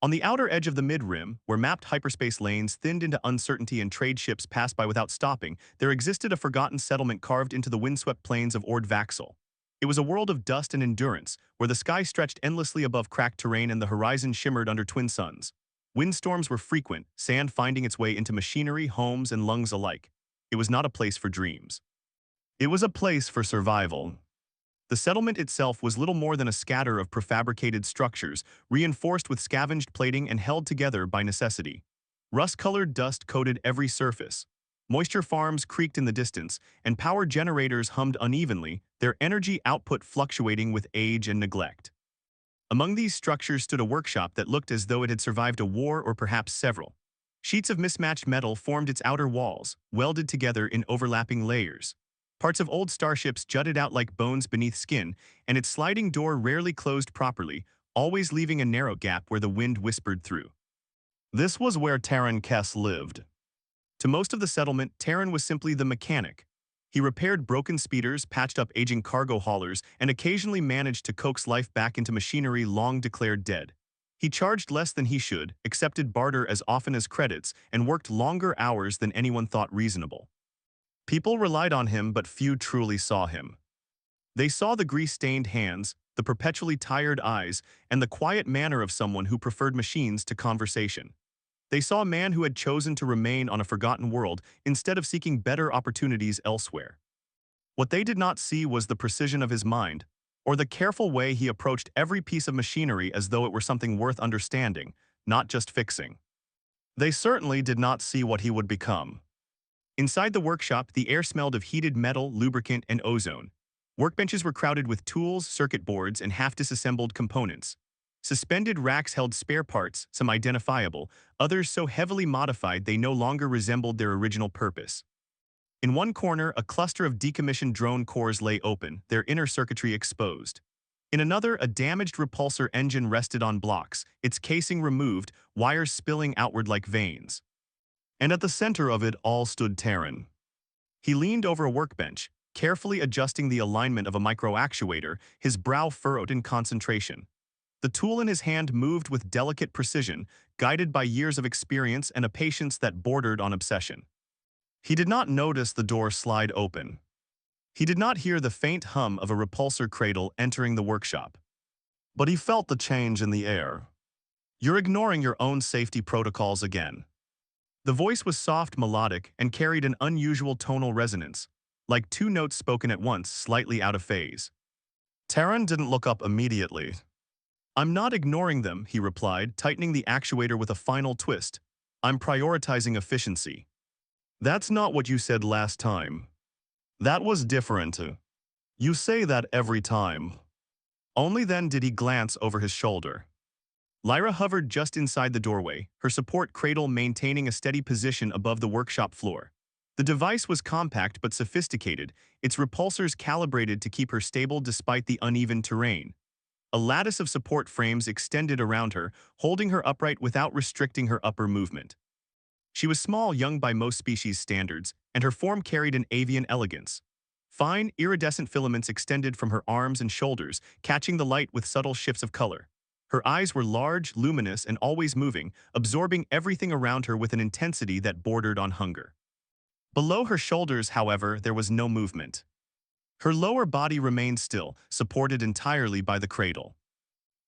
On the outer edge of the mid-rim, where mapped hyperspace lanes thinned into uncertainty and trade ships passed by without stopping, there existed a forgotten settlement carved into the windswept plains of Ord Vaxel. It was a world of dust and endurance, where the sky stretched endlessly above cracked terrain and the horizon shimmered under twin suns. Windstorms were frequent, sand finding its way into machinery, homes, and lungs alike. It was not a place for dreams. It was a place for survival. The settlement itself was little more than a scatter of prefabricated structures, reinforced with scavenged plating and held together by necessity. Rust-colored dust coated every surface. Moisture farms creaked in the distance, and power generators hummed unevenly, their energy output fluctuating with age and neglect. Among these structures stood a workshop that looked as though it had survived a war or perhaps several. Sheets of mismatched metal formed its outer walls, welded together in overlapping layers. Parts of old starships jutted out like bones beneath skin, and its sliding door rarely closed properly, always leaving a narrow gap where the wind whispered through. This was where Terran Kess lived. To most of the settlement, Terran was simply the mechanic. He repaired broken speeders, patched up aging cargo haulers, and occasionally managed to coax life back into machinery long declared dead. He charged less than he should, accepted barter as often as credits, and worked longer hours than anyone thought reasonable. People relied on him, but few truly saw him. They saw the grease-stained hands, the perpetually tired eyes, and the quiet manner of someone who preferred machines to conversation. They saw a man who had chosen to remain on a forgotten world instead of seeking better opportunities elsewhere. What they did not see was the precision of his mind, or the careful way he approached every piece of machinery as though it were something worth understanding, not just fixing. They certainly did not see what he would become. Inside the workshop, the air smelled of heated metal, lubricant, and ozone. Workbenches were crowded with tools, circuit boards, and half-disassembled components. Suspended racks held spare parts, some identifiable, others so heavily modified they no longer resembled their original purpose. In one corner, a cluster of decommissioned drone cores lay open, their inner circuitry exposed. In another, a damaged repulsor engine rested on blocks, its casing removed, wires spilling outward like veins. And at the center of it all stood Terran. He leaned over a workbench, carefully adjusting the alignment of a micro-actuator, his brow furrowed in concentration. The tool in his hand moved with delicate precision, guided by years of experience and a patience that bordered on obsession. He did not notice the door slide open. He did not hear the faint hum of a repulsor cradle entering the workshop. But he felt the change in the air. "You're ignoring your own safety protocols again." The voice was soft, melodic, and carried an unusual tonal resonance, like two notes spoken at once, slightly out of phase. Terran didn't look up immediately. "I'm not ignoring them," he replied, tightening the actuator with a final twist. "I'm prioritizing efficiency." "That's not what you said last time." "That was different." "You say that every time." Only then did he glance over his shoulder. Lyra hovered just inside the doorway, her support cradle maintaining a steady position above the workshop floor. The device was compact but sophisticated, its repulsors calibrated to keep her stable despite the uneven terrain. A lattice of support frames extended around her, holding her upright without restricting her upper movement. She was small, young by most species standards, and her form carried an avian elegance. Fine, iridescent filaments extended from her arms and shoulders, catching the light with subtle shifts of color. Her eyes were large, luminous, and always moving, absorbing everything around her with an intensity that bordered on hunger. Below her shoulders, however, there was no movement. Her lower body remained still, supported entirely by the cradle.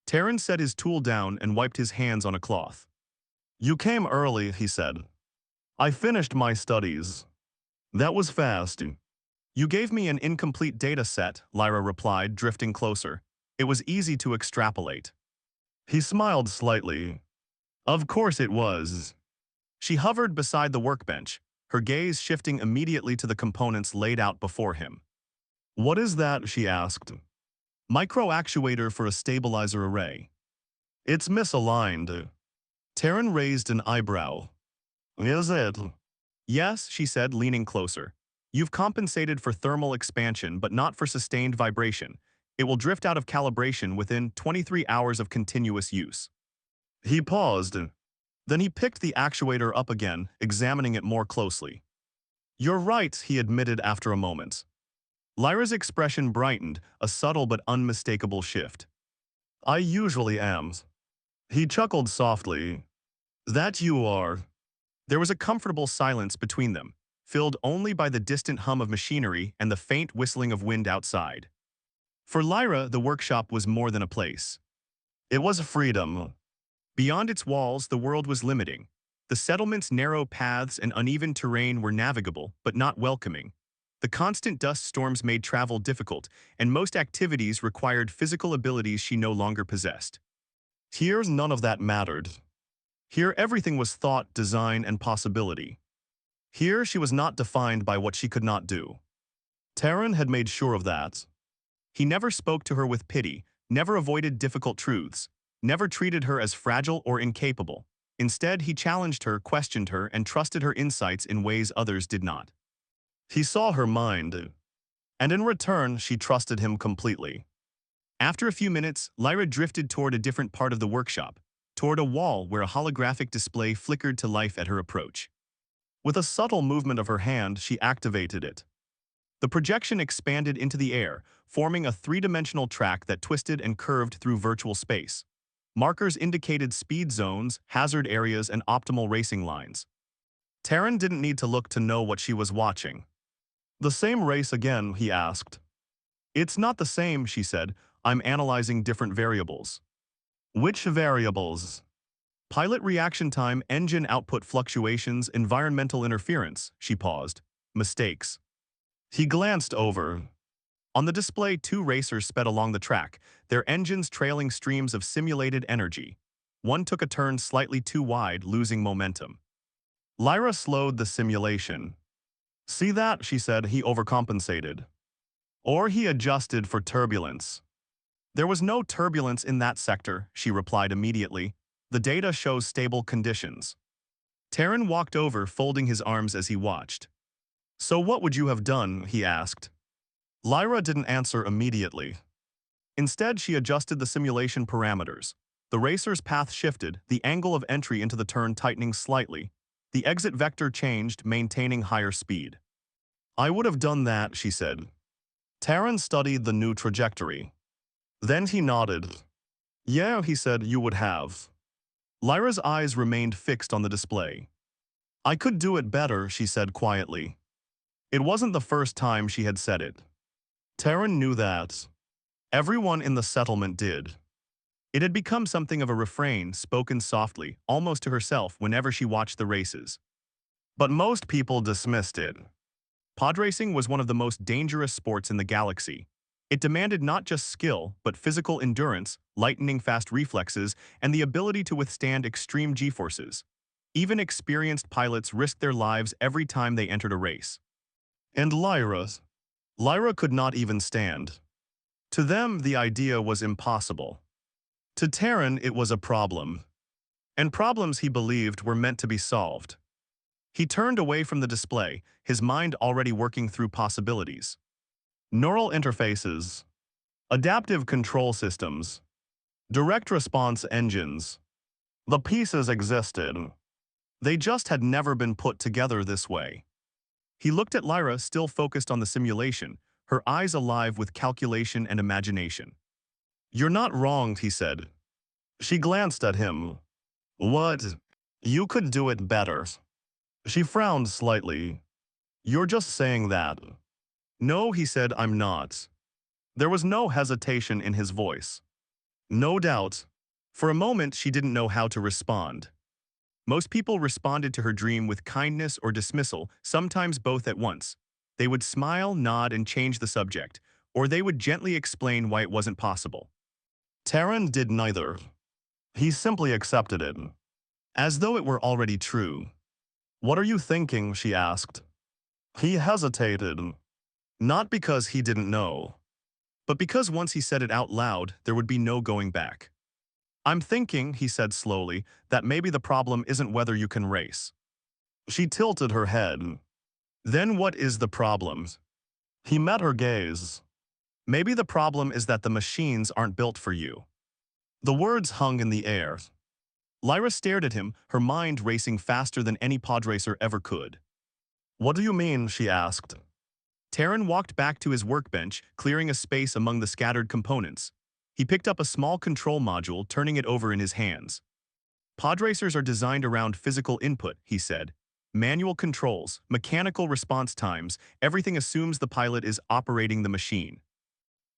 Terran set his tool down and wiped his hands on a cloth. "You came early," he said. "I finished my studies." "That was fast." "You gave me an incomplete data set," Lyra replied, drifting closer. "It was easy to extrapolate." He smiled slightly. "Of course it was." She hovered beside the workbench, her gaze shifting immediately to the components laid out before him. "What is that?" she asked. "Micro-actuator for a stabilizer array." "It's misaligned." Terran raised an eyebrow. "Is it?" "Yes," she said, leaning closer. "You've compensated for thermal expansion, but not for sustained vibration. It will drift out of calibration within 23 hours of continuous use." He paused. Then he picked the actuator up again, examining it more closely. "You're right," he admitted after a moment. Lyra's expression brightened, a subtle but unmistakable shift. "I usually am." He chuckled softly. That you are. There was a comfortable silence between them, filled only by the distant hum of machinery and the faint whistling of wind outside. For Lyra, the workshop was more than a place. It was freedom. Beyond its walls, the world was limiting. The settlement's narrow paths and uneven terrain were navigable, but not welcoming. The constant dust storms made travel difficult, and most activities required physical abilities she no longer possessed. Here, none of that mattered. Here, everything was thought, design, and possibility. Here, she was not defined by what she could not do. Terran had made sure of that. He never spoke to her with pity, never avoided difficult truths, never treated her as fragile or incapable. Instead, he challenged her, questioned her, and trusted her insights in ways others did not. He saw her mind, and in return, she trusted him completely. After a few minutes, Lyra drifted toward a different part of the workshop, toward a wall where a holographic display flickered to life at her approach. With a subtle movement of her hand, she activated it. The projection expanded into the air, forming a three-dimensional track that twisted and curved through virtual space. Markers indicated speed zones, hazard areas, and optimal racing lines. Terran didn't need to look to know what she was watching. The same race again, he asked. It's not the same, she said. I'm analyzing different variables. Which variables? Pilot reaction time, engine output fluctuations, environmental interference, she paused. Mistakes. He glanced over. On the display, two racers sped along the track, their engines trailing streams of simulated energy. One took a turn slightly too wide, losing momentum. Lyra slowed the simulation. See that, she said, he overcompensated. Or he adjusted for turbulence. There was no turbulence in that sector, she replied immediately. The data shows stable conditions. Terran walked over, folding his arms as he watched. So what would you have done, he asked. Lyra didn't answer immediately. Instead, she adjusted the simulation parameters. The racer's path shifted, the angle of entry into the turn tightening slightly. The exit vector changed, maintaining higher speed. I would have done that, she said. Terran studied the new trajectory. Then he nodded. Yeah, he said, you would have. Lyra's eyes remained fixed on the display. I could do it better, she said quietly. It wasn't the first time she had said it. Terran knew that. Everyone in the settlement did. It had become something of a refrain, spoken softly, almost to herself whenever she watched the races. But most people dismissed it. Podracing was one of the most dangerous sports in the galaxy. It demanded not just skill, but physical endurance, lightning-fast reflexes, and the ability to withstand extreme G-forces. Even experienced pilots risked their lives every time they entered a race. And Lyra could not even stand. To them, the idea was impossible. To Terran, it was a problem. And problems, he believed, were meant to be solved. He turned away from the display, his mind already working through possibilities. Neural interfaces, adaptive control systems, direct response engines. The pieces existed. They just had never been put together this way. He looked at Lyra, still focused on the simulation, her eyes alive with calculation and imagination. You're not wrong, he said. She glanced at him. What? You could do it better. She frowned slightly. You're just saying that. No, he said, I'm not. There was no hesitation in his voice. No doubt. For a moment, she didn't know how to respond. Most people responded to her dream with kindness or dismissal, sometimes both at once. They would smile, nod, and change the subject, or they would gently explain why it wasn't possible. Terran did neither. He simply accepted it, as though it were already true. What are you thinking, she asked. He hesitated. Not because he didn't know, but because once he said it out loud, there would be no going back. I'm thinking, he said slowly, that maybe the problem isn't whether you can race. She tilted her head. Then what is the problem? He met her gaze. Maybe the problem is that the machines aren't built for you. The words hung in the air. Lyra stared at him, her mind racing faster than any podracer ever could. What do you mean, she asked. Terran walked back to his workbench, clearing a space among the scattered components. He picked up a small control module, turning it over in his hands. Podracers are designed around physical input, he said. Manual controls, mechanical response times, everything assumes the pilot is operating the machine.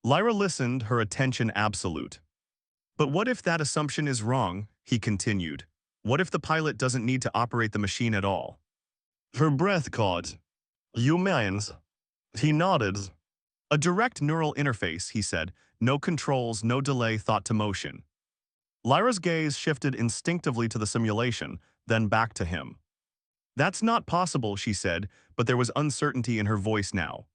Lyra listened, her attention absolute. But what if that assumption is wrong? He continued. What if the pilot doesn't need to operate the machine at all? Her breath caught. You means? He nodded. A direct neural interface, he said. No controls, no delay, thought to motion. Lyra's gaze shifted instinctively to the simulation, then back to him. That's not possible, she said, but there was uncertainty in her voice now.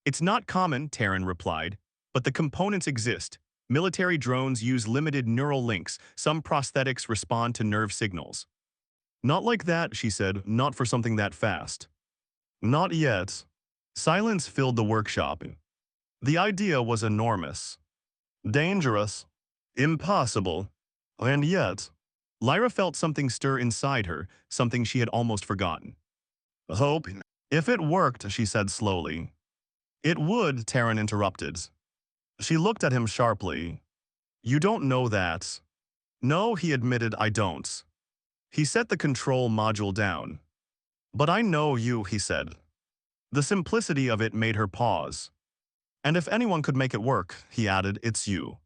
It's not common, Terran replied, but the components exist. Military drones use limited neural links. Some prosthetics respond to nerve signals. Not like that, she said, not for something that fast. Not yet. Silence filled the workshop. The idea was enormous. Dangerous. Impossible. And yet, Lyra felt something stir inside her, something she had almost forgotten. Hope. If it worked, she said slowly. It would, Terran interrupted. She looked at him sharply. You don't know that. No, he admitted, I don't. He set the control module down. But I know you, he said. The simplicity of it made her pause. And if anyone could make it work, he added, it's you.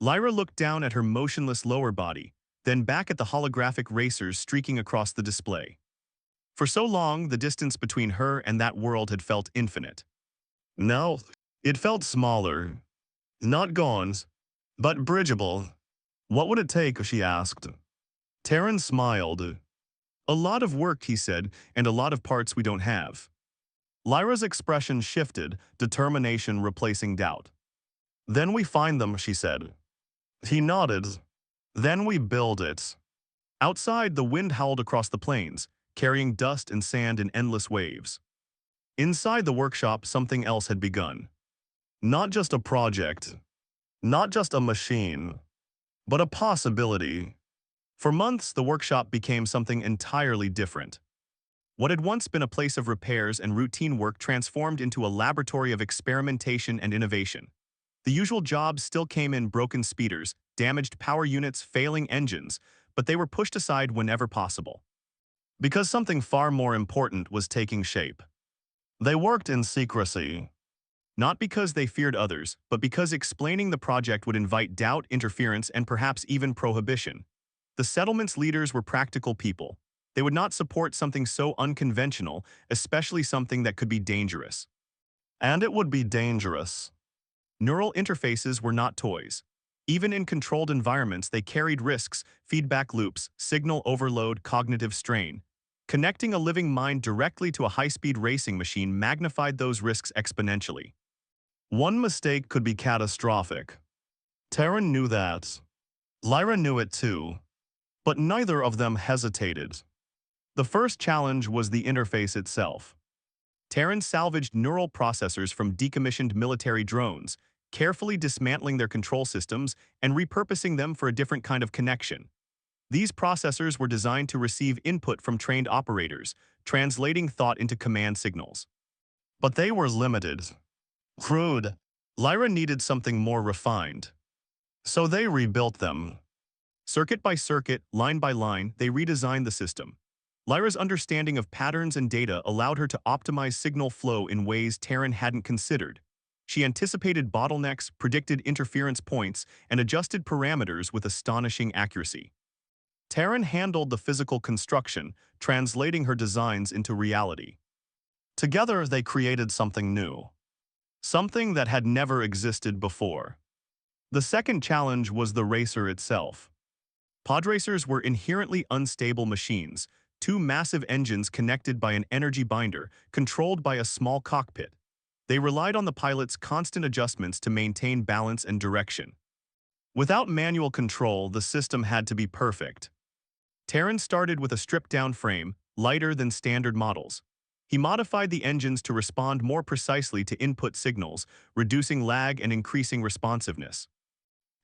Lyra looked down at her motionless lower body, then back at the holographic racers streaking across the display. For so long, the distance between her and that world had felt infinite. Now, it felt smaller. Not gone, but bridgeable. What would it take, she asked. Terran smiled. A lot of work, he said, and a lot of parts we don't have. Lyra's expression shifted, determination replacing doubt. Then we find them, she said. He nodded. Then we build it. Outside, the wind howled across the plains, carrying dust and sand in endless waves. Inside the workshop, something else had begun. Not just a project, not just a machine, but a possibility. For months, the workshop became something entirely different. What had once been a place of repairs and routine work transformed into a laboratory of experimentation and innovation. The usual jobs still came in: broken speeders, damaged power units, failing engines, but they were pushed aside whenever possible. Because something far more important was taking shape. They worked in secrecy. Not because they feared others, but because explaining the project would invite doubt, interference, and perhaps even prohibition. The settlement's leaders were practical people. They would not support something so unconventional, especially something that could be dangerous. And it would be dangerous. Neural interfaces were not toys. Even in controlled environments, they carried risks, feedback loops, signal overload, cognitive strain. Connecting a living mind directly to a high-speed racing machine magnified those risks exponentially. One mistake could be catastrophic. Terran knew that. Lyra knew it too. But neither of them hesitated. The first challenge was the interface itself. Terran salvaged neural processors from decommissioned military drones, carefully dismantling their control systems and repurposing them for a different kind of connection. These processors were designed to receive input from trained operators, translating thought into command signals. But they were limited. Crude. Lyra needed something more refined. So they rebuilt them. Circuit by circuit, line by line, they redesigned the system. Lyra's understanding of patterns and data allowed her to optimize signal flow in ways Terran hadn't considered. She anticipated bottlenecks, predicted interference points, and adjusted parameters with astonishing accuracy. Terran handled the physical construction, translating her designs into reality. Together, they created something new. Something that had never existed before. The second challenge was the racer itself. Podracers were inherently unstable machines, two massive engines connected by an energy binder, controlled by a small cockpit. They relied on the pilot's constant adjustments to maintain balance and direction. Without manual control, the system had to be perfect. Terran started with a stripped-down frame, lighter than standard models. He modified the engines to respond more precisely to input signals, reducing lag and increasing responsiveness.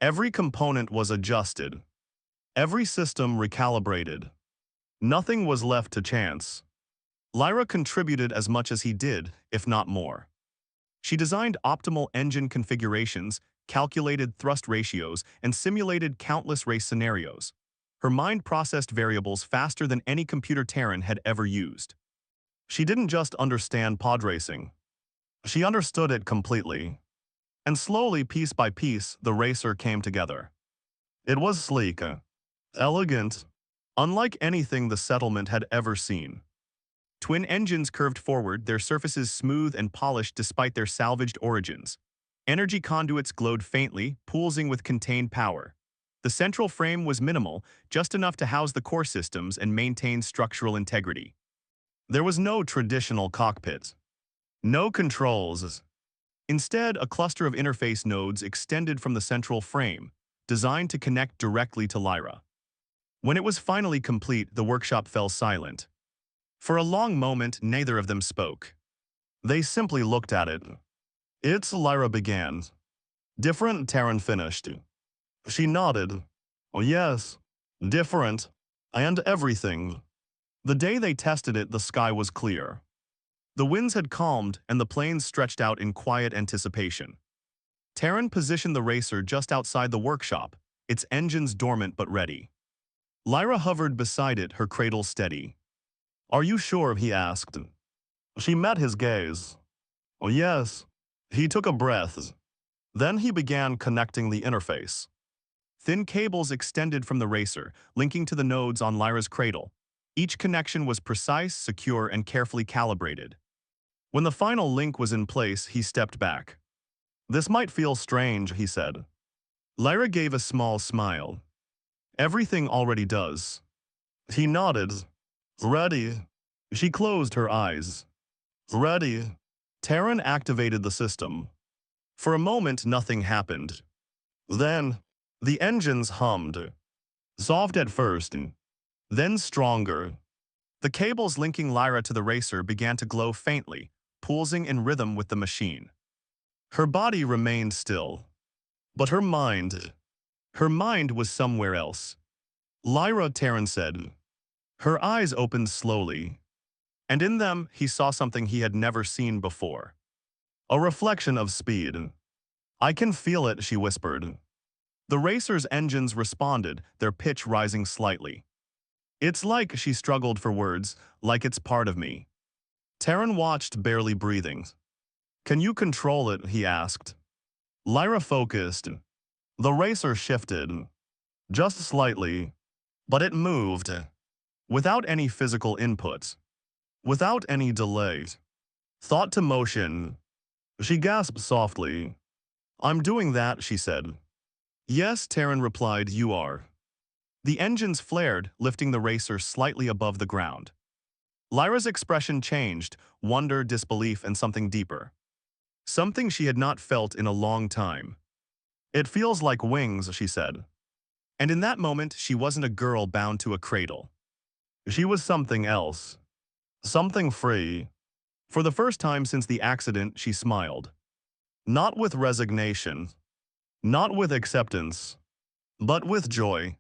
Every component was adjusted. Every system recalibrated. Nothing was left to chance. Lyra contributed as much as he did, if not more. She designed optimal engine configurations, calculated thrust ratios, and simulated countless race scenarios. Her mind processed variables faster than any computer Terran had ever used. She didn't just understand pod racing. She understood it completely. And slowly, piece by piece, the racer came together. It was sleek, elegant, unlike anything the settlement had ever seen. Twin engines curved forward, their surfaces smooth and polished despite their salvaged origins. Energy conduits glowed faintly, pulsing with contained power. The central frame was minimal, just enough to house the core systems and maintain structural integrity. There was no traditional cockpit. No controls. Instead, a cluster of interface nodes extended from the central frame, designed to connect directly to Lyra. When it was finally complete, the workshop fell silent. For a long moment, neither of them spoke. They simply looked at it. It's Lyra began. Different, Terran finished. She nodded. Oh yes, different. And everything. The day they tested it, the sky was clear. The winds had calmed and the planes stretched out in quiet anticipation. Terran positioned the racer just outside the workshop, its engines dormant but ready. Lyra hovered beside it, her cradle steady. Are you sure? He asked. She met his gaze. Oh yes. He took a breath. Then he began connecting the interface. Thin cables extended from the racer, linking to the nodes on Lyra's cradle. Each connection was precise, secure, and carefully calibrated. When the final link was in place, he stepped back. This might feel strange, he said. Lyra gave a small smile. Everything already does. He nodded. Ready. She closed her eyes. Ready. Terran activated the system. For a moment, nothing happened. Then, the engines hummed. Soft at first, then stronger. The cables linking Lyra to the racer began to glow faintly, pulsing in rhythm with the machine. Her body remained still. But her mind was somewhere else. Lyra, Terran said. Her eyes opened slowly. And in them, he saw something he had never seen before. A reflection of speed. I can feel it, she whispered. The racer's engines responded, their pitch rising slightly. It's like, she struggled for words, like it's part of me. Terran watched, barely breathing. Can you control it? He asked. Lyra focused. The racer shifted. Just slightly. But it moved. Without any physical input. Without any delay. Thought to motion. She gasped softly. I'm doing that, she said. Yes, Terran replied, you are. The engines flared, lifting the racer slightly above the ground. Lyra's expression changed, wonder, disbelief, and something deeper. Something she had not felt in a long time. It feels like wings, she said. And in that moment, she wasn't a girl bound to a cradle. She was something else. Something free. For the first time since the accident, she smiled. Not with resignation. Not with acceptance. But with joy.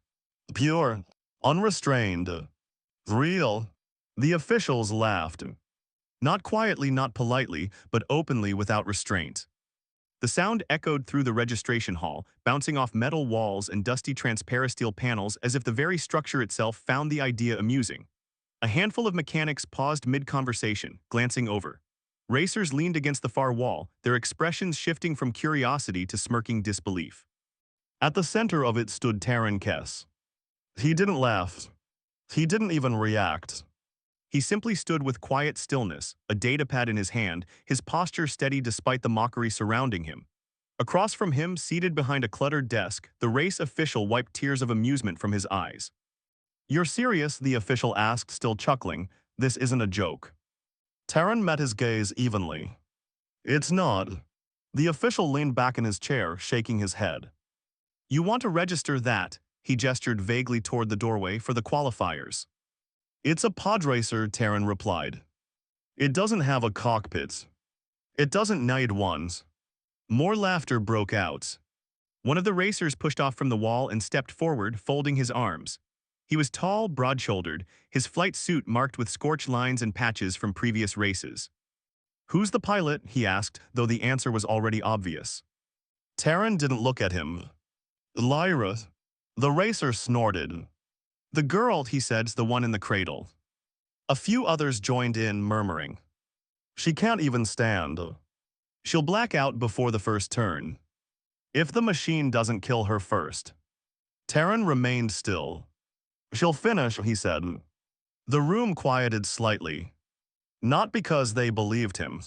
Pure. Unrestrained. Real. The officials laughed. Not quietly, not politely, but openly without restraint. The sound echoed through the registration hall, bouncing off metal walls and dusty transparent steel panels as if the very structure itself found the idea amusing. A handful of mechanics paused mid-conversation, glancing over. Racers leaned against the far wall, their expressions shifting from curiosity to smirking disbelief. At the center of it stood Terran Kess. He didn't laugh. He didn't even react. He simply stood with quiet stillness, a datapad in his hand, his posture steady despite the mockery surrounding him. Across from him, seated behind a cluttered desk, the race official wiped tears of amusement from his eyes. You're serious? The official asked, still chuckling. This isn't a joke. Terran met his gaze evenly. It's not. The official leaned back in his chair, shaking his head. You want to register that? He gestured vaguely toward the doorway for the qualifiers. It's a Podracer, Terran replied. It doesn't have a cockpit. It doesn't need ones. More laughter broke out. One of the racers pushed off from the wall and stepped forward, folding his arms. He was tall, broad-shouldered, his flight suit marked with scorched lines and patches from previous races. Who's the pilot? He asked, though the answer was already obvious. Taryn didn't look at him. Lyra. The racer snorted. The girl, he said's the one in the cradle. A few others joined in, murmuring. She can't even stand. She'll black out before the first turn. If the machine doesn't kill her first. Taryn remained still. She'll finish, he said. The room quieted slightly. Not because they believed him,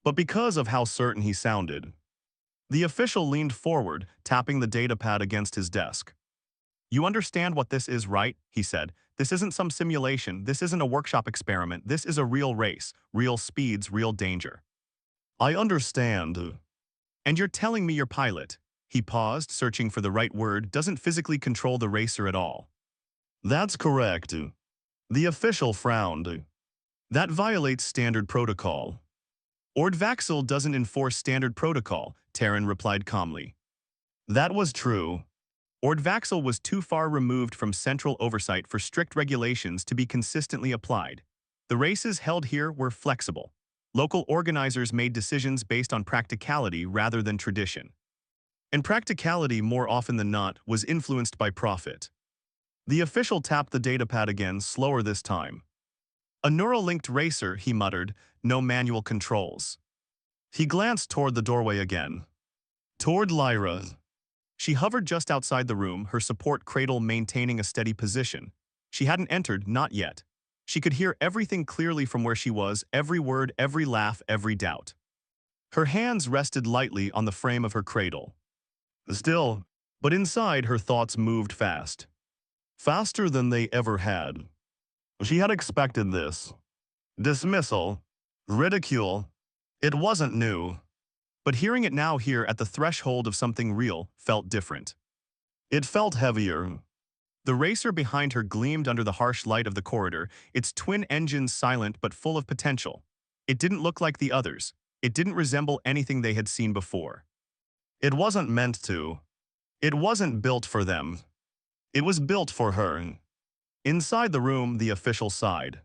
but because of how certain he sounded. The official leaned forward, tapping the datapad against his desk. You understand what this is, right? He said. This isn't some simulation. This isn't a workshop experiment. This is a real race, real speeds, real danger. I understand. And you're telling me your pilot, he paused, searching for the right word, doesn't physically control the racer at all. That's correct. The official frowned. That violates standard protocol. Ordvaxel doesn't enforce standard protocol, Taryn replied calmly. That was true. Ordvaxel was too far removed from central oversight for strict regulations to be consistently applied. The races held here were flexible. Local organizers made decisions based on practicality rather than tradition. And practicality, more often than not, was influenced by profit. The official tapped the datapad again, slower this time. A neural-linked racer, he muttered, no manual controls. He glanced toward the doorway again. Toward Lyra. She hovered just outside the room, her support cradle maintaining a steady position. She hadn't entered, not yet. She could hear everything clearly from where she was, every word, every laugh, every doubt. Her hands rested lightly on the frame of her cradle. Still, but inside her thoughts moved fast. Faster than they ever had. She had expected this. Dismissal. Ridicule. It wasn't new. But hearing it now here at the threshold of something real felt different. It felt heavier. The racer behind her gleamed under the harsh light of the corridor, its twin engines silent but full of potential. It didn't look like the others. It didn't resemble anything they had seen before. It wasn't meant to. It wasn't built for them. It was built for her. Inside the room, the official sighed.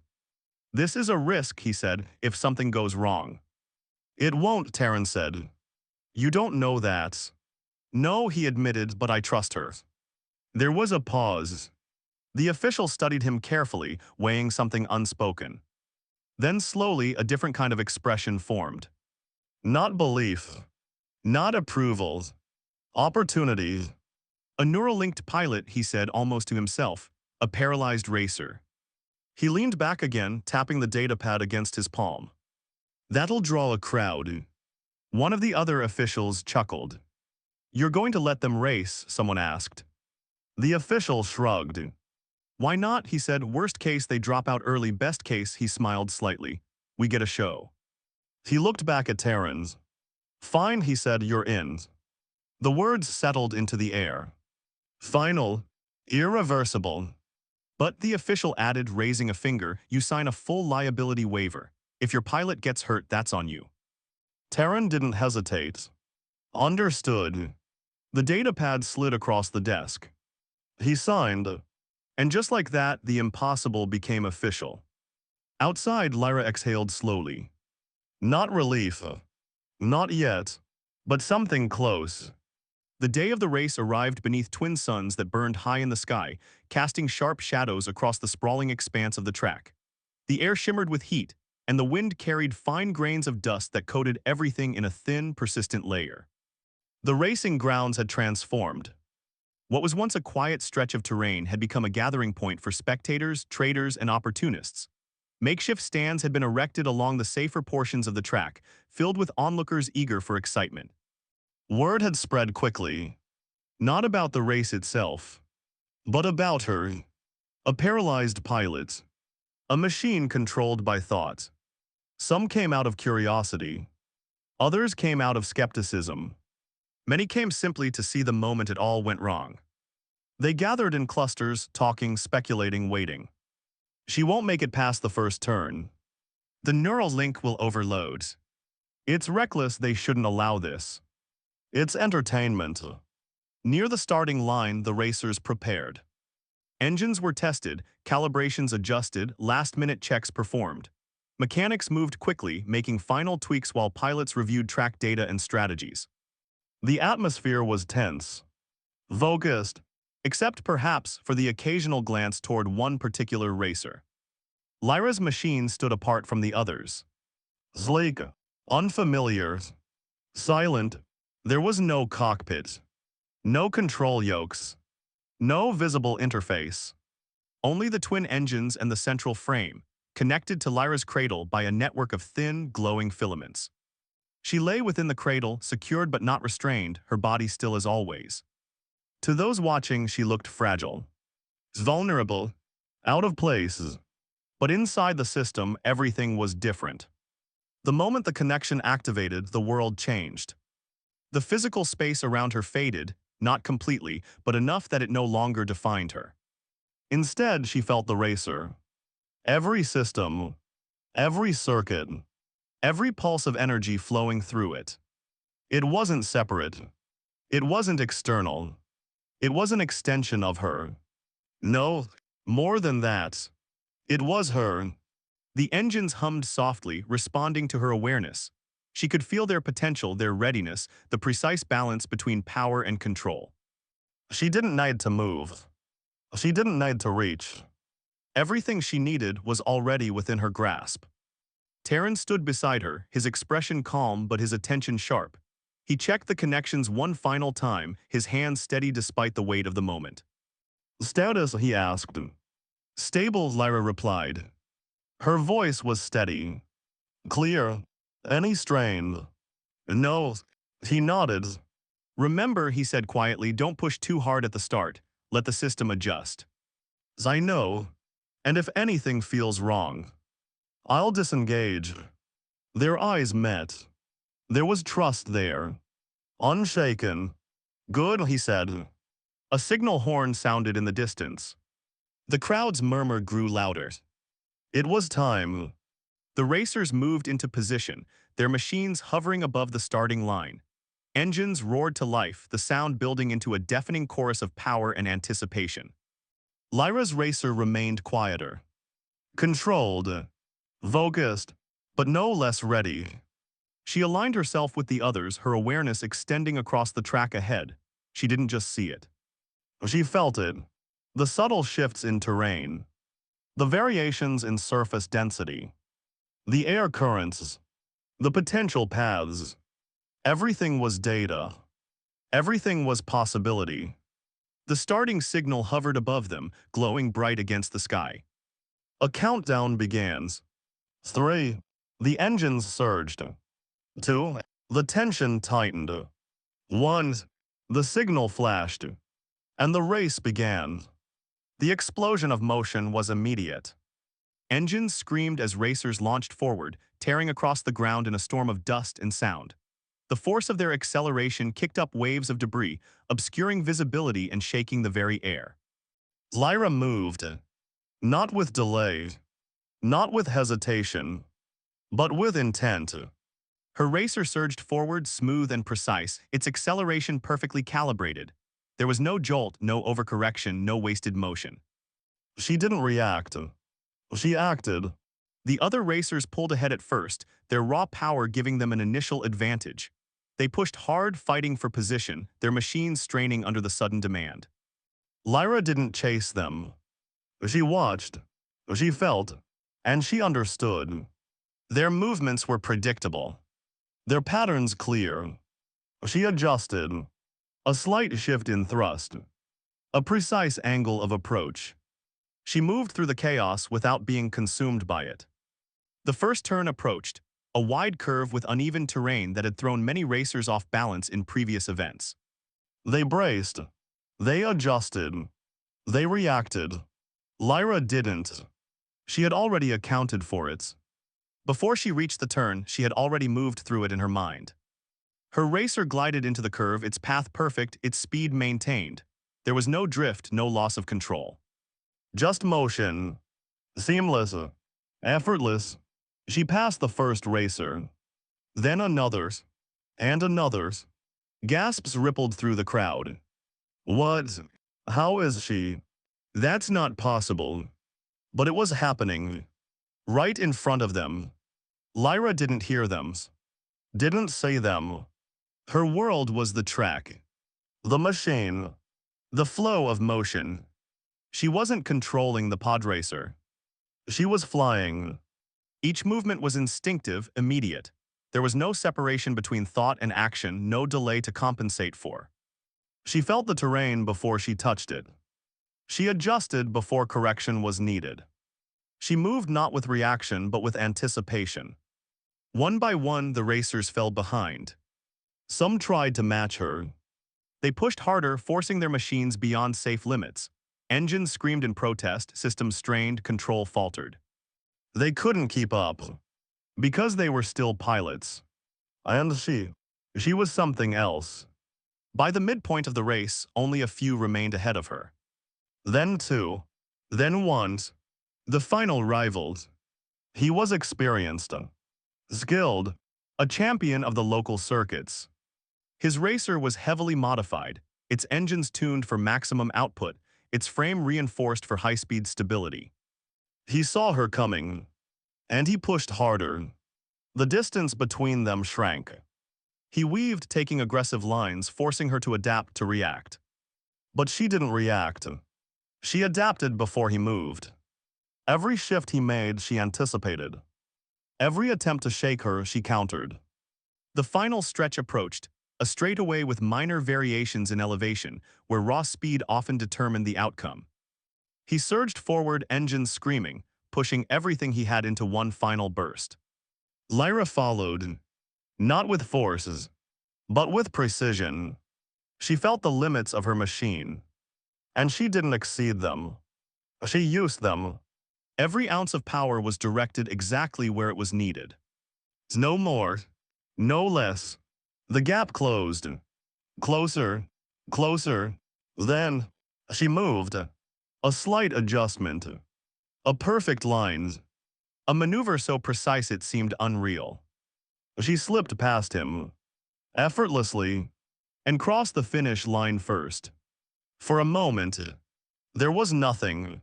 This is a risk, he said, if something goes wrong. It won't, Taryn said. You don't know that. No, he admitted, but I trust her. There was a pause. The official studied him carefully, weighing something unspoken. Then slowly, a different kind of expression formed. Not belief. Not approval. Opportunity. A neural-linked pilot, he said almost to himself, a paralyzed racer. He leaned back again, tapping the datapad against his palm. That'll draw a crowd. One of the other officials chuckled. You're going to let them race, someone asked. The official shrugged. Why not, he said. Worst case, they drop out early. Best case, he smiled slightly. We get a show. He looked back at Terrans. Fine, he said, you're in. The words settled into the air. Final. Irreversible. But the official added, raising a finger, you sign a full liability waiver. If your pilot gets hurt, that's on you. Terran didn't hesitate. Understood. The datapad slid across the desk. He signed. And just like that, the impossible became official. Outside, Lyra exhaled slowly. Not relief. Not yet. But something close. The day of the race arrived beneath twin suns that burned high in the sky, casting sharp shadows across the sprawling expanse of the track. The air shimmered with heat, and the wind carried fine grains of dust that coated everything in a thin, persistent layer. The racing grounds had transformed. What was once a quiet stretch of terrain had become a gathering point for spectators, traders, and opportunists. Makeshift stands had been erected along the safer portions of the track, filled with onlookers eager for excitement. Word had spread quickly. Not about the race itself, but about her. A paralyzed pilot. A machine controlled by thought. Some came out of curiosity. Others came out of skepticism. Many came simply to see the moment it all went wrong. They gathered in clusters, talking, speculating, waiting. She won't make it past the first turn. The neural link will overload. It's reckless, they shouldn't allow this. It's entertainment. Near the starting line, the racers prepared. Engines were tested, calibrations adjusted, last-minute checks performed. Mechanics moved quickly, making final tweaks while pilots reviewed track data and strategies. The atmosphere was tense, focused, except perhaps for the occasional glance toward one particular racer. Lyra's machine stood apart from the others. Sleek, unfamiliar, silent. There was no cockpit, no control yokes, no visible interface. Only the twin engines and the central frame, connected to Lyra's cradle by a network of thin, glowing filaments. She lay within the cradle, secured but not restrained, her body still as always. To those watching, she looked fragile, vulnerable, out of place. But inside the system, everything was different. The moment the connection activated, the world changed. The physical space around her faded, not completely, but enough that it no longer defined her. Instead, she felt the racer. Every system, every circuit, every pulse of energy flowing through it. It wasn't separate. It wasn't external. It was an extension of her. No, more than that. It was her. The engines hummed softly, responding to her awareness. She could feel their potential, their readiness, the precise balance between power and control. She didn't need to move. She didn't need to reach. Everything she needed was already within her grasp. Terran stood beside her, his expression calm but his attention sharp. He checked the connections one final time, his hands steady despite the weight of the moment. "Status?" he asked. "Stable," Lyra replied. Her voice was steady. "Clear? Any strain?" "No." He nodded. "Remember," he said quietly, "don't push too hard at the start. Let the system adjust." "I know. And if anything feels wrong, I'll disengage." Their eyes met. There was trust there. Unshaken. "Good," he said. A signal horn sounded in the distance. The crowd's murmur grew louder. It was time. The racers moved into position, their machines hovering above the starting line. Engines roared to life, the sound building into a deafening chorus of power and anticipation. Lyra's racer remained quieter. Controlled. Focused. But no less ready. She aligned herself with the others, her awareness extending across the track ahead. She didn't just see it. She felt it. The subtle shifts in terrain. The variations in surface density. The air currents. The potential paths. Everything was data. Everything was possibility. The starting signal hovered above them, glowing bright against the sky. A countdown begins. 3. The engines surged. 2. The tension tightened. 1. The signal flashed. And the race began. The explosion of motion was immediate. Engines screamed as racers launched forward, tearing across the ground in a storm of dust and sound. The force of their acceleration kicked up waves of debris, obscuring visibility and shaking the very air. Lyra moved. Not with delay. Not with hesitation. But with intent. Her racer surged forward, smooth and precise, its acceleration perfectly calibrated. There was no jolt, no overcorrection, no wasted motion. She didn't react. She acted. The other racers pulled ahead at first, their raw power giving them an initial advantage. They pushed hard, fighting for position, their machines straining under the sudden demand. Lyra didn't chase them. She watched. She felt. And she understood. Their movements were predictable. Their patterns clear. She adjusted. A slight shift in thrust. A precise angle of approach. She moved through the chaos without being consumed by it. The first turn approached, a wide curve with uneven terrain that had thrown many racers off balance in previous events. They braced. They adjusted. They reacted. Lyra didn't. She had already accounted for it. Before she reached the turn, she had already moved through it in her mind. Her racer glided into the curve, its path perfect, its speed maintained. There was no drift, no loss of control. Just motion. Seamless. Effortless. She passed the first racer. Then another's. And another's. Gasps rippled through the crowd. What? How is she? That's not possible. But it was happening. Right in front of them. Lyra didn't hear them. Didn't say them. Her world was the track, the machine, the flow of motion. She wasn't controlling the Podracer. She was flying. Each movement was instinctive, immediate. There was no separation between thought and action, no delay to compensate for. She felt the terrain before she touched it. She adjusted before correction was needed. She moved not with reaction but with anticipation. One by one, the racers fell behind. Some tried to match her. They pushed harder, forcing their machines beyond safe limits. Engines screamed in protest, systems strained, control faltered. They couldn't keep up. Because they were still pilots. And she was something else. By the midpoint of the race, only a few remained ahead of her. Then two. Then one. The final rivals. He was experienced, skilled, a champion of the local circuits. His racer was heavily modified, its engines tuned for maximum output, its frame reinforced for high-speed stability. He saw her coming, and he pushed harder. The distance between them shrank. He weaved, taking aggressive lines, forcing her to adapt to react. But she didn't react. She adapted before he moved. Every shift he made, she anticipated. Every attempt to shake her, she countered. The final stretch approached, a straightaway with minor variations in elevation, where raw speed often determined the outcome. He surged forward, engines screaming, pushing everything he had into one final burst. Lyra followed, not with forces, but with precision. She felt the limits of her machine, and she didn't exceed them. She used them. Every ounce of power was directed exactly where it was needed. No more, no less. The gap closed. Closer, closer. Then, she moved. A slight adjustment. A perfect line. A maneuver so precise it seemed unreal. She slipped past him, effortlessly, and crossed the finish line first. For a moment, there was nothing.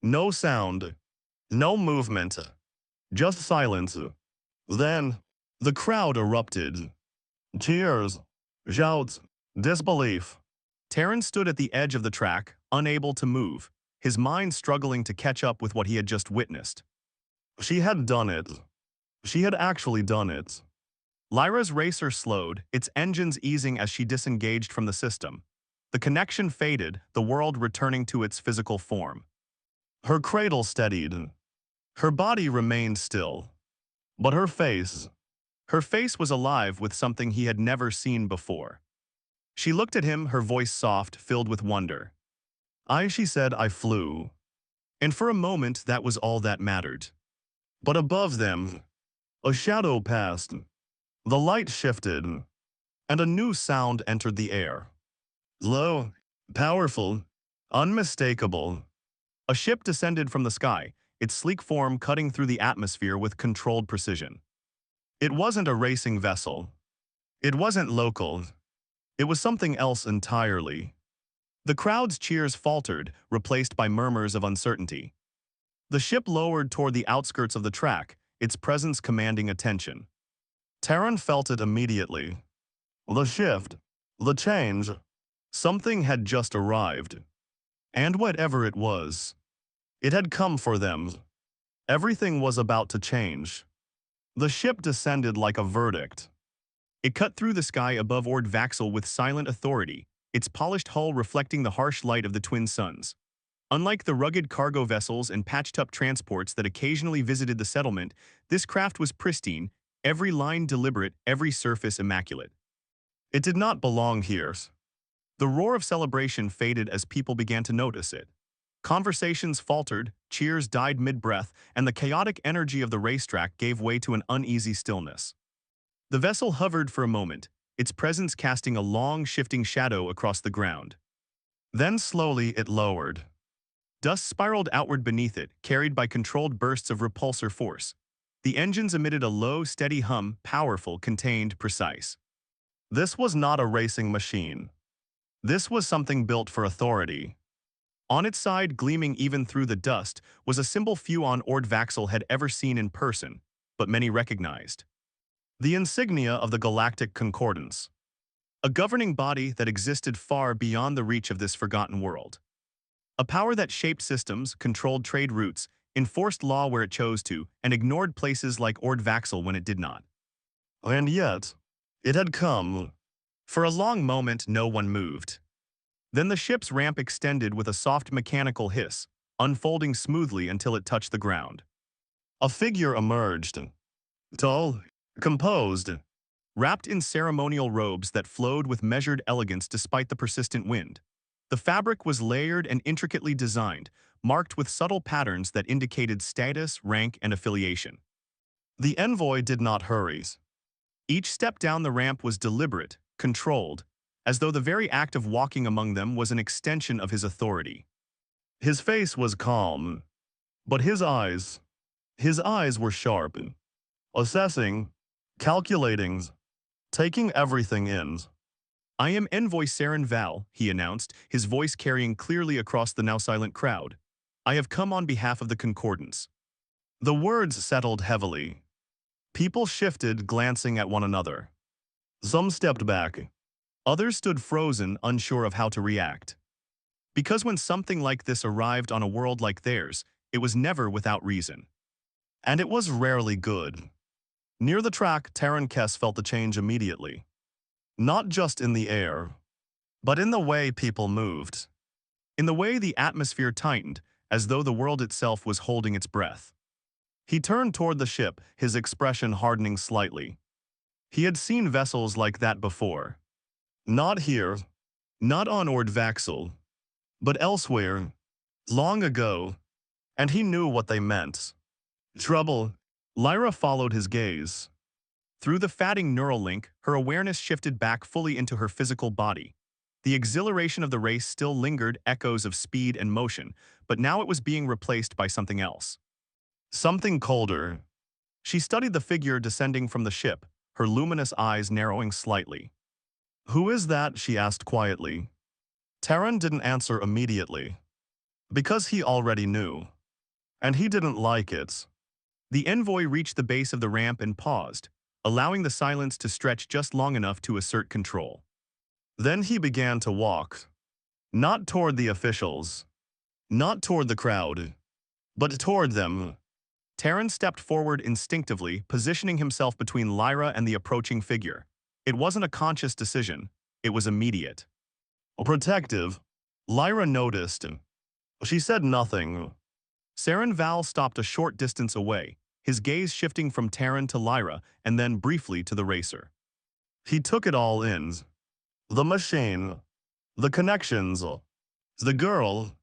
No sound. No movement. Just silence. Then, the crowd erupted. Cheers, shouts, disbelief. Terran stood at the edge of the track, unable to move, his mind struggling to catch up with what he had just witnessed. She had done it. She had actually done it. Lyra's racer slowed, its engines easing as she disengaged from the system. The connection faded, the world returning to its physical form. Her cradle steadied. Her body remained still. But her face was alive with something he had never seen before. She looked at him, her voice soft, filled with wonder. She said, I flew. And for a moment, that was all that mattered. But above them, a shadow passed. The light shifted, and a new sound entered the air. Low, powerful, unmistakable. A ship descended from the sky, its sleek form cutting through the atmosphere with controlled precision. It wasn't a racing vessel. It wasn't local. It was something else entirely. The crowd's cheers faltered, replaced by murmurs of uncertainty. The ship lowered toward the outskirts of the track, its presence commanding attention. Terran felt it immediately. The shift, the change. Something had just arrived. And whatever it was, it had come for them. Everything was about to change. The ship descended like a verdict. It cut through the sky above Ord Vaxel with silent authority, its polished hull reflecting the harsh light of the twin suns. Unlike the rugged cargo vessels and patched-up transports that occasionally visited the settlement, this craft was pristine, every line deliberate, every surface immaculate. It did not belong here. The roar of celebration faded as people began to notice it. Conversations faltered, cheers died mid-breath, and the chaotic energy of the racetrack gave way to an uneasy stillness. The vessel hovered for a moment, its presence casting a long, shifting shadow across the ground. Then slowly it lowered. Dust spiraled outward beneath it, carried by controlled bursts of repulsor force. The engines emitted a low, steady hum, powerful, contained, precise. This was not a racing machine. This was something built for authority. On its side, gleaming even through the dust, was a symbol few on Ord Vaxel had ever seen in person, but many recognized. The insignia of the Galactic Concordance. a governing body that existed far beyond the reach of this forgotten world. A power that shaped systems, controlled trade routes, enforced law where it chose to, and ignored places like Vaxel when it did not. And yet, it had come. For a long moment, no one moved. Then the ship's ramp extended with a soft mechanical hiss, unfolding smoothly until it touched the ground. A figure emerged, tall, composed, wrapped in ceremonial robes that flowed with measured elegance despite the persistent wind. The fabric was layered and intricately designed, marked with subtle patterns that indicated status, rank, and affiliation. The envoy did not hurry. Each step down the ramp was deliberate, controlled, as though the very act of walking among them was an extension of his authority. His face was calm, but his eyes were sharp, assessing, calculating, taking everything in. I am Envoy Saren Val, he announced, his voice carrying clearly across the now silent crowd. I have come on behalf of the Concordance. The words settled heavily. People shifted, glancing at one another. Some stepped back. Others stood frozen, unsure of how to react. Because when something like this arrived on a world like theirs, it was never without reason. And it was rarely good. Near the track, Terran Kess felt the change immediately. Not just in the air, but in the way people moved. In the way the atmosphere tightened, as though the world itself was holding its breath. He turned toward the ship, his expression hardening slightly. He had seen vessels like that before. Not here, not on Vaxel, but elsewhere, long ago, and he knew what they meant. Trouble. Lyra followed his gaze. Through the fatting neural link, her awareness shifted back fully into her physical body. The exhilaration of the race still lingered, echoes of speed and motion, but now it was being replaced by something else. Something colder. She studied the figure descending from the ship, her luminous eyes narrowing slightly. Who is that? She asked quietly. Terran didn't answer immediately. Because he already knew. And he didn't like it. The envoy reached the base of the ramp and paused, allowing the silence to stretch just long enough to assert control. Then he began to walk. Not toward the officials. Not toward the crowd. But toward them. Terran stepped forward instinctively, positioning himself between Lyra and the approaching figure. It wasn't a conscious decision. It was immediate. Protective. Lyra noticed. She said nothing. Saren Val stopped a short distance away, his gaze shifting from Terran to Lyra and then briefly to the racer. He took it all in. The machine. The connections. The girl.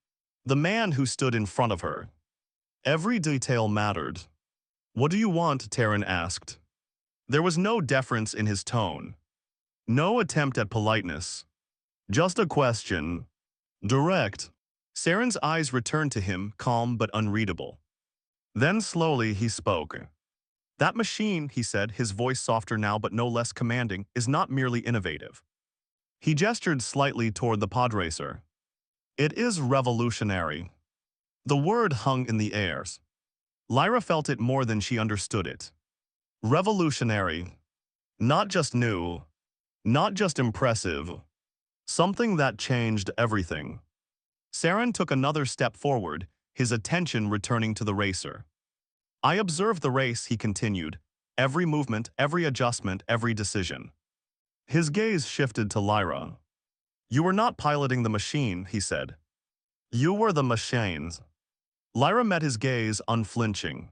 The man who stood in front of her. Every detail mattered. What do you want? Terran asked. There was no deference in his tone. No attempt at politeness. Just a question. Direct. Saren's eyes returned to him, calm but unreadable. Then slowly he spoke. That machine, he said, his voice softer now but no less commanding, is not merely innovative. He gestured slightly toward the Podracer. It is revolutionary. The word hung in the air. Lyra felt it more than she understood it. Revolutionary. Not just new. Not just impressive. Something that changed everything. Saren took another step forward, his attention returning to the racer. I observed the race, he continued. Every movement, every adjustment, every decision. His gaze shifted to Lyra. You were not piloting the machine, he said. You were the machines. Lyra met his gaze, unflinching.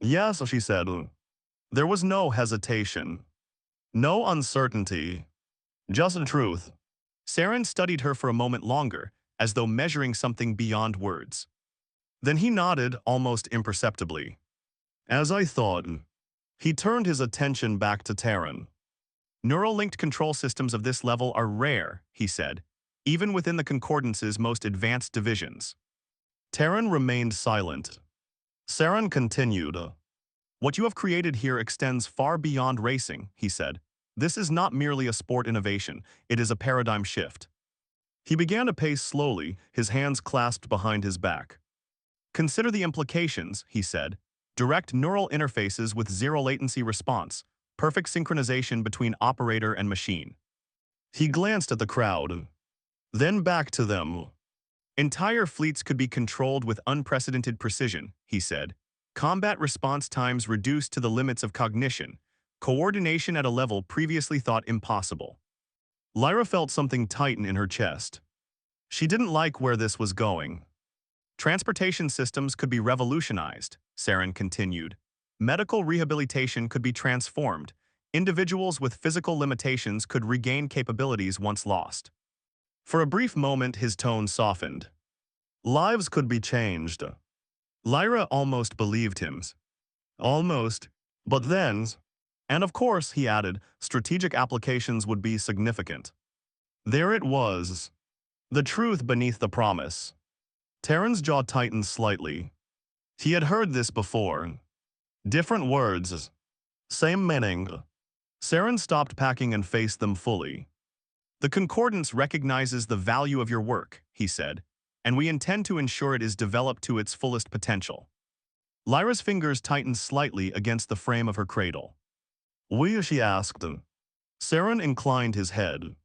Yes, she said. There was no hesitation. No uncertainty. Just the truth. Saren studied her for a moment longer, as though measuring something beyond words. Then he nodded, almost imperceptibly. As I thought. He turned his attention back to Terran. Neural-linked control systems of this level are rare, he said, even within the Concordance's most advanced divisions. Terran remained silent. Saren continued. What you have created here extends far beyond racing, he said. This is not merely a sport innovation, it is a paradigm shift. He began to pace slowly, his hands clasped behind his back. Consider the implications, he said. Direct neural interfaces with zero-latency response, perfect synchronization between operator and machine. He glanced at the crowd, then back to them. Entire fleets could be controlled with unprecedented precision, he said. Combat response times reduced to the limits of cognition, coordination at a level previously thought impossible. Lyra felt something tighten in her chest. She didn't like where this was going. Transportation systems could be revolutionized, Saren continued. Medical rehabilitation could be transformed. Individuals with physical limitations could regain capabilities once lost. For a brief moment, his tone softened. Lives could be changed. Lyra almost believed him. Almost. But then, and of course, he added, strategic applications would be significant. There it was. The truth beneath the promise. Terran's jaw tightened slightly. He had heard this before. Different words. Same meaning. Saren stopped packing and faced them fully. The Concordance recognizes the value of your work, he said, and we intend to ensure it is developed to its fullest potential. Lyra's fingers tightened slightly against the frame of her cradle. We, she asked. Saren inclined his head.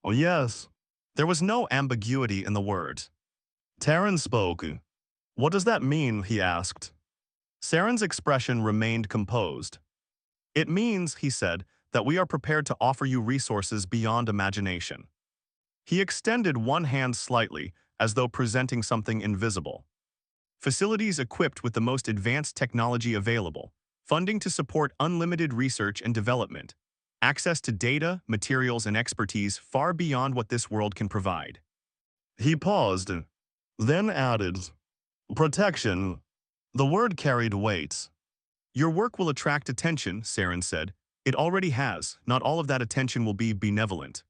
Oh, yes. There was no ambiguity in the words. Terran spoke. What does that mean, he asked. Saren's expression remained composed. It means, he said, that we are prepared to offer you resources beyond imagination. He extended one hand slightly, as though presenting something invisible. Facilities equipped with the most advanced technology available, funding to support unlimited research and development, access to data, materials, and expertise far beyond what this world can provide. He paused, then added, protection. The word carried weight. Your work will attract attention, Saren said. It already has. Not all of that attention will be benevolent.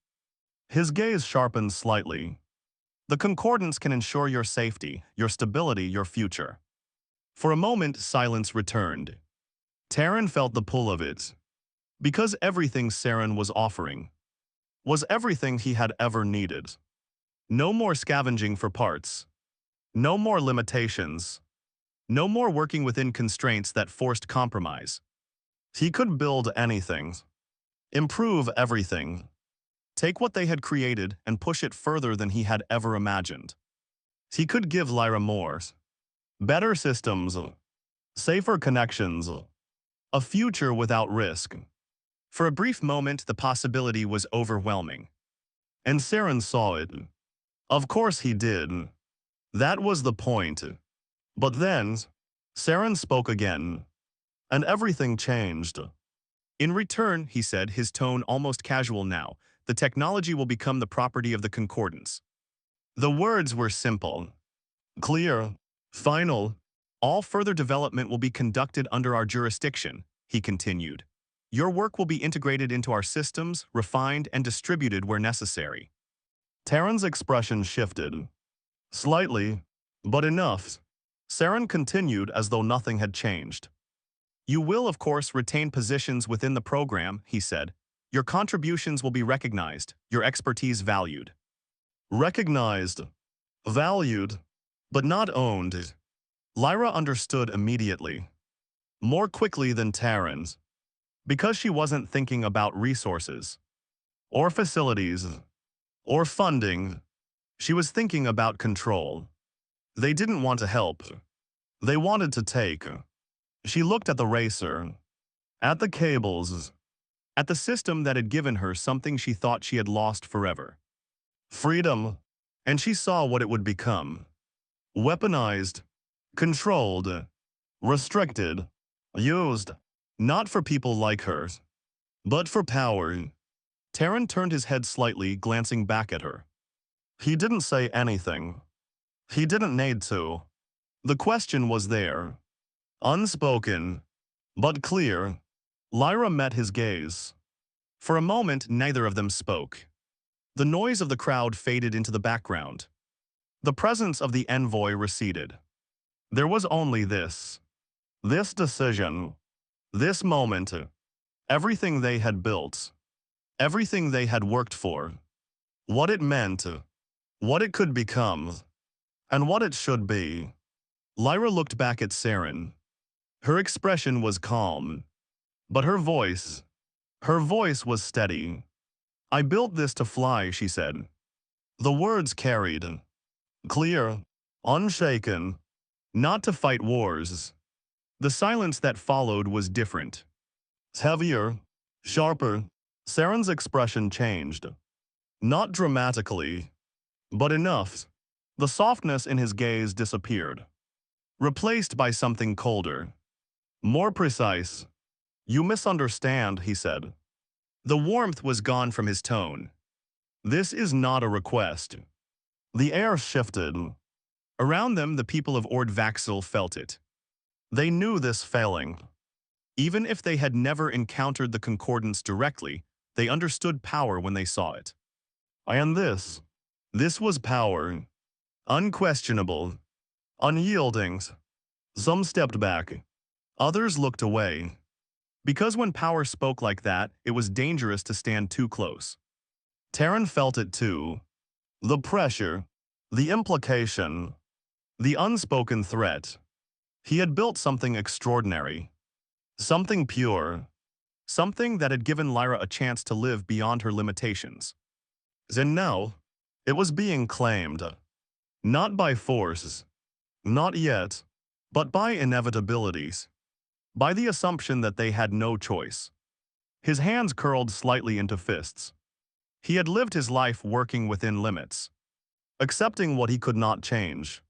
His gaze sharpened slightly. The Concordance can ensure your safety, your stability, your future. For a moment, silence returned. Terran felt the pull of it. Because everything Saren was offering was everything he had ever needed. No more scavenging for parts. No more limitations. No more working within constraints that forced compromise. He could build anything. Improve everything. Take what they had created and push it further than he had ever imagined. He could give Lyra more. Better systems. Safer connections. A future without risk. For a brief moment, the possibility was overwhelming. And Saren saw it. Of course he did. That was the point. But then, Saren spoke again. And everything changed. In return, he said, his tone almost casual now, the technology will become the property of the Concordance. The words were simple. Clear. Final. All further development will be conducted under our jurisdiction, he continued. Your work will be integrated into our systems, refined, and distributed where necessary. Terran's expression shifted. Slightly, but enough. Saren continued as though nothing had changed. You will, of course, retain positions within the program, he said. Your contributions will be recognized, your expertise valued. Recognized. Valued. But not owned. Lyra understood immediately. More quickly than Terran's. Because she wasn't thinking about resources. Or facilities. Or funding. She was thinking about control. They didn't want to help. They wanted to take. She looked at the racer. At the cables. At the system that had given her something she thought she had lost forever. Freedom. And she saw what it would become. Weaponized. Controlled. Restricted. Used. Not for people like her. But for power. Terran turned his head slightly, glancing back at her. He didn't say anything. He didn't need to. The question was there. Unspoken. But clear. Lyra met his gaze. For a moment, neither of them spoke. The noise of the crowd faded into the background. The presence of the Envoy receded. There was only this. This decision. This moment. Everything they had built. Everything they had worked for. What it meant. What it could become. And what it should be. Lyra looked back at Saren. Her expression was calm. But her voice was steady. I built this to fly, she said. The words carried. Clear, unshaken, not to fight wars. The silence that followed was different. Heavier, sharper. Saren's expression changed. Not dramatically, but enough. The softness in his gaze disappeared, replaced by something colder. More precise. You misunderstand, he said. The warmth was gone from his tone. This is not a request. The air shifted. Around them, the people of Ordvaxel felt it. They knew this failing. Even if they had never encountered the concordance directly, they understood power when they saw it. And this was power. Unquestionable. Unyielding. Some stepped back. Others looked away. Because when power spoke like that, it was dangerous to stand too close. Terran felt it too. The pressure, the implication, the unspoken threat. He had built something extraordinary. Something pure. Something that had given Lyra a chance to live beyond her limitations. And now, it was being claimed. Not by force. Not yet. But by inevitabilities. By the assumption that they had no choice. His hands curled slightly into fists. He had lived his life working within limits. Accepting what he could not change.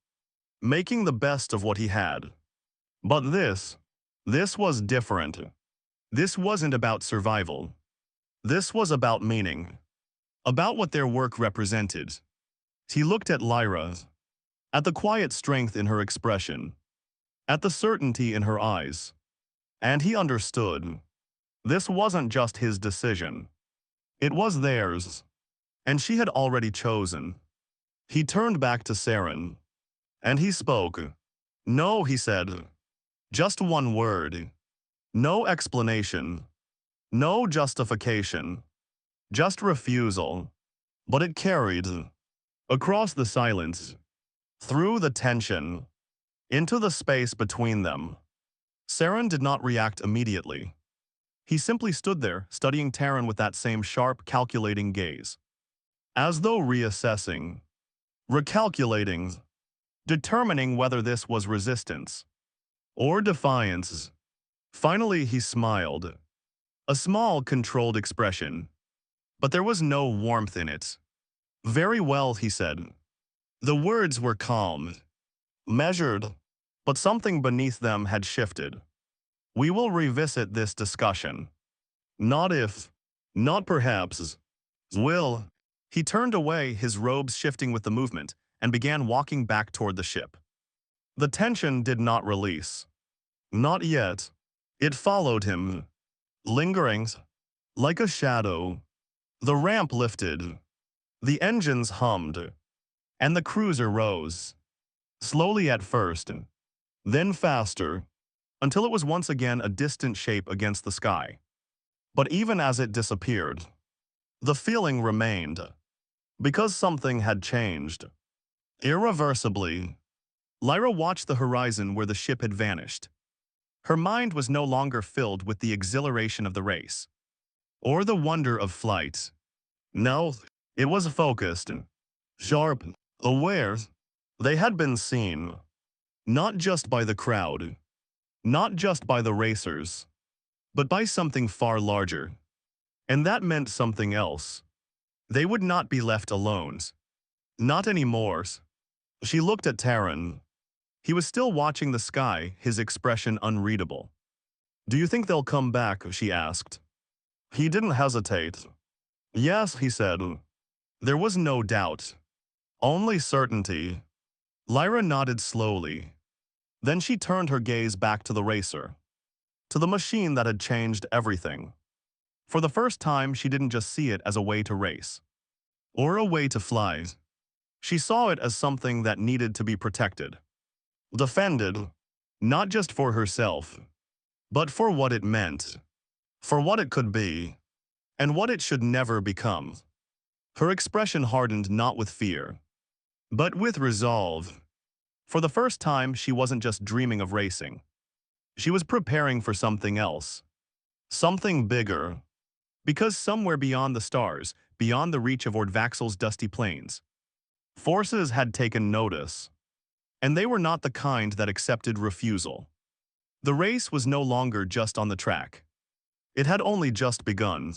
Making the best of what he had. But this was different. This wasn't about survival. This was about meaning. About what their work represented. He looked at Lyra. At the quiet strength in her expression. At the certainty in her eyes. And he understood. This wasn't just his decision. It was theirs. And she had already chosen. He turned back to Saren. And he spoke. No, he said. Just one word. No explanation. No justification. Just refusal. But it carried. Across the silence. Through the tension. Into the space between them. Saren did not react immediately. He simply stood there, studying Terran with that same sharp, calculating gaze. As though reassessing. Recalculating. Determining whether this was resistance. Or defiance. Finally, he smiled. A small, controlled expression. But there was no warmth in it. Very well, he said. The words were calm. Measured. But something beneath them had shifted. We will revisit this discussion. Not if. Not perhaps. Will. He turned away, his robes shifting with the movement, and began walking back toward the ship. The tension did not release. Not yet. It followed him. Lingering. Like a shadow. The ramp lifted. The engines hummed. And the cruiser rose. Slowly at first. Then faster. Until it was once again a distant shape against the sky. But even as it disappeared, the feeling remained. Because something had changed. Irreversibly. Lyra watched the horizon where the ship had vanished. Her mind was no longer filled with the exhilaration of the race. Or the wonder of flight. No, it was focused. Sharp. Aware. They had been seen. Not just by the crowd. Not just by the racers. But by something far larger. And that meant something else. They would not be left alone. Not anymore. She looked at Terran. He was still watching the sky, his expression unreadable. Do you think they'll come back, she asked. He didn't hesitate. Yes, he said. There was no doubt. Only certainty. Lyra nodded slowly. Then she turned her gaze back to the racer. To the machine that had changed everything. For the first time, she didn't just see it as a way to race. Or a way to fly. She saw it as something that needed to be protected. Defended. Not just for herself. But for what it meant. For what it could be. And what it should never become. Her expression hardened not with fear. But with resolve. For the first time, she wasn't just dreaming of racing. She was preparing for something else. Something bigger. Because somewhere beyond the stars, beyond the reach of Ordvaxel's dusty plains. Forces had taken notice, and they were not the kind that accepted refusal. The race was no longer just on the track. It had only just begun.